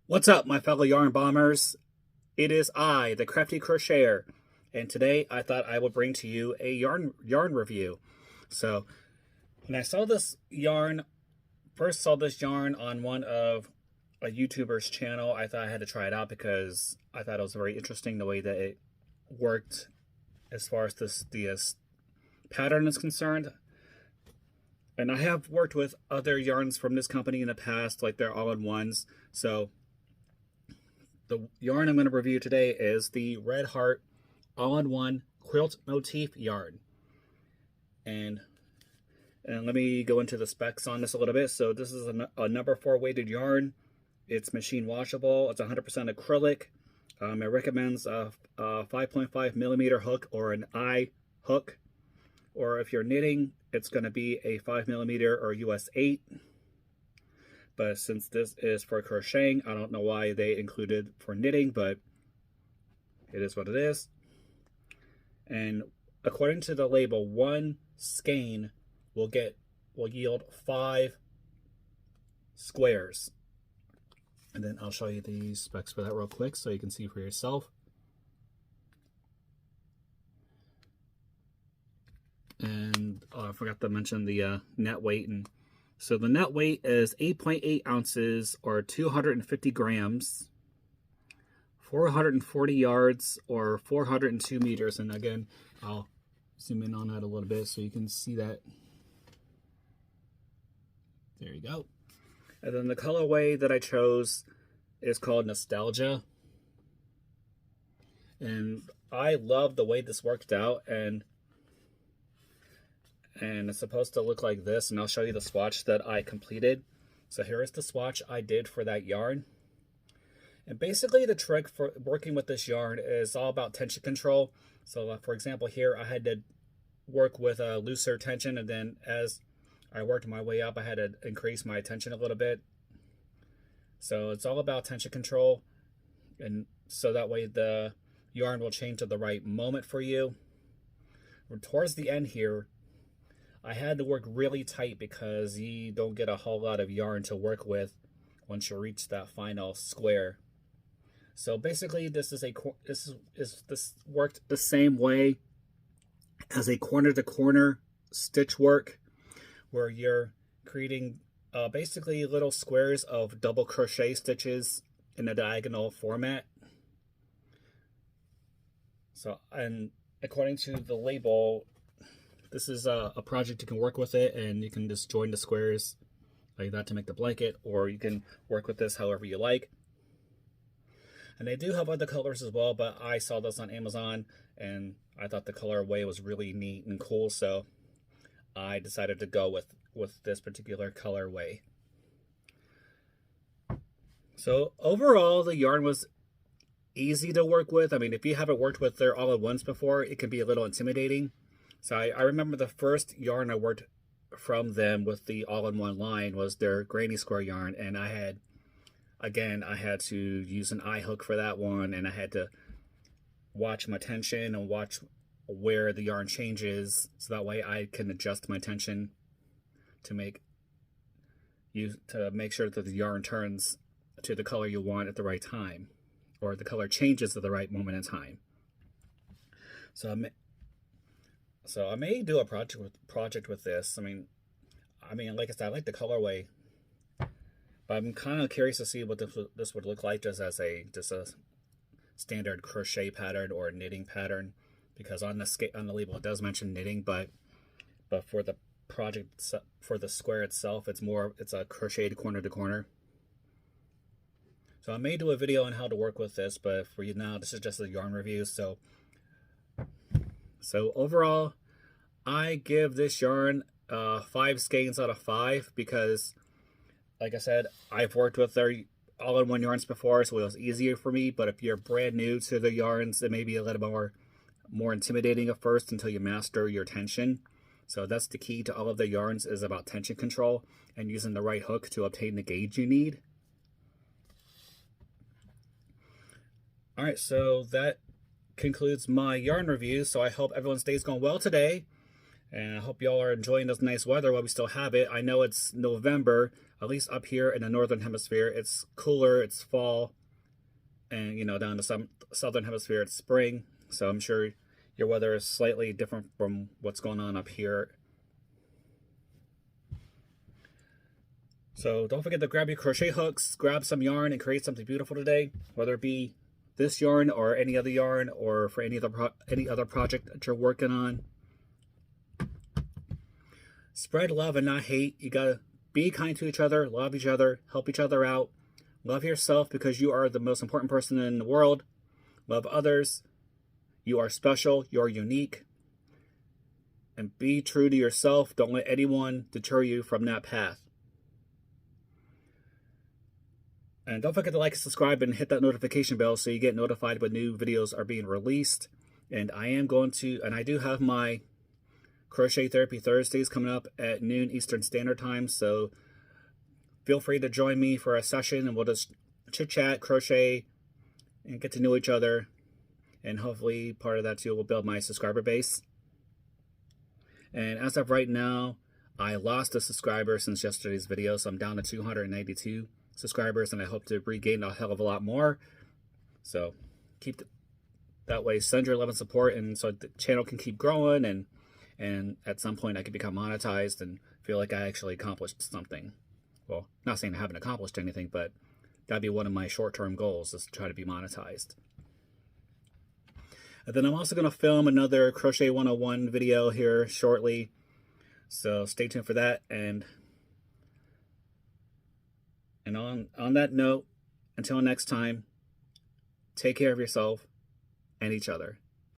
What's up, my fellow yarn bombers? It is I, the Crafty Crocheter, and today I thought I would bring to you a yarn review. So, when I saw this yarn, first saw this yarn on one of a YouTuber's channel, I thought I had to try it out because I thought it was very interesting the way that it worked as far as the pattern is concerned. And I have worked with other yarns from this company in the past, like their all-in-ones. So the yarn I'm going to review today is the Red Heart All-in-One Quilt Motif yarn. And let me go into the specs on this a little bit. So this is a number 4 weighted yarn. It's machine washable. It's 100% acrylic. It recommends a 5.5 millimeter hook or an eye hook. Or if you're knitting, it's going to be a 5 millimeter or US 8. But since this is for crocheting, I don't know why they included for knitting, but it is what it is. And according to the label, one skein will yield 5 squares. And then I'll show you the specs for that real quick so you can see for yourself. And I forgot to mention the net weight. And so the net weight is 8.8 ounces or 250 grams, 440 yards or 402 meters. And again, I'll zoom in on that a little bit so you can see that. There you go. And then the colorway that I chose is called Nostalgia. And I love the way this worked out, and it's supposed to look like this, and I'll show you the swatch that I completed. So here is the swatch I did for that yarn. And basically the trick for working with this yarn is all about tension control. So for example, here I had to work with a looser tension, and then as I worked my way up, I had to increase my tension a little bit. So it's all about tension control, and so that way the yarn will change at the right moment for you. Towards the end here, I had to work really tight because you don't get a whole lot of yarn to work with once you reach that final square. So basically, this worked the same way as a corner-to-corner stitch work, where you're creating basically little squares of double crochet stitches in a diagonal format. So, and according to the label, this is a project you can work with it, and you can just join the squares like that to make the blanket, or you can work with this however you like. And they do have other colors as well, but I saw this on Amazon, and I thought the colorway was really neat and cool, so I decided to go with this particular colorway. So overall, the yarn was easy to work with. I mean, if you haven't worked with their all-in-ones before, it can be a little intimidating. So I remember the first yarn I worked from them with the all-in-one line was their granny square yarn, and I had to use an eye hook for that one, and I had to watch my tension and watch where the yarn changes, so that way I can adjust my tension to make sure that the yarn turns to the color you want at the right time, or the color changes at the right moment in time. So I may do a project with this. I mean, like I said, I like the colorway, but I'm kind of curious to see what this would look like just a standard crochet pattern or a knitting pattern, because on the label it does mention knitting, but for the project, for the square itself, it's a crocheted corner to corner. So I may do a video on how to work with this, but for you now, this is just a yarn review. So overall, I give this yarn 5 skeins out of 5 because, like I said, I've worked with their all-in-one yarns before, so it was easier for me. But if you're brand new to the yarns, it may be a little more intimidating at first until you master your tension. So that's the key to all of the yarns, is about tension control and using the right hook to obtain the gauge you need. All right, so that concludes my yarn review. So I hope everyone's day is going well today. And I hope y'all are enjoying this nice weather while we still have it. I know it's November, at least up here in the northern hemisphere. It's cooler, it's fall. And, you know, down in the southern hemisphere, it's spring. So I'm sure your weather is slightly different from what's going on up here. So don't forget to grab your crochet hooks, grab some yarn, and create something beautiful today. Whether it be this yarn or any other yarn, or for any other project that you're working on. Spread love and not hate. You gotta be kind to each other, love each other, help each other out. Love yourself because you are the most important person in the world. Love others. You are special. You're unique. And be true to yourself. Don't let anyone deter you from that path. And don't forget to like, subscribe, and hit that notification bell so you get notified when new videos are being released. And I do have my Crochet Therapy Thursdays coming up at noon Eastern Standard Time, so feel free to join me for a session and we'll just chit-chat, crochet, and get to know each other. And hopefully part of that too will build my subscriber base. And as of right now, I lost a subscriber since yesterday's video, so I'm down to 292 subscribers, and I hope to regain a hell of a lot more. So keep that way, send your love and support, and so the channel can keep growing, and at some point I can become monetized and feel like I actually accomplished something. Well, not saying I haven't accomplished anything, but that'd be one of my short-term goals, is to try to be monetized. And then I'm also going to film another Crochet 101 video here shortly, so stay tuned for that. And on that note, until next time, take care of yourself and each other.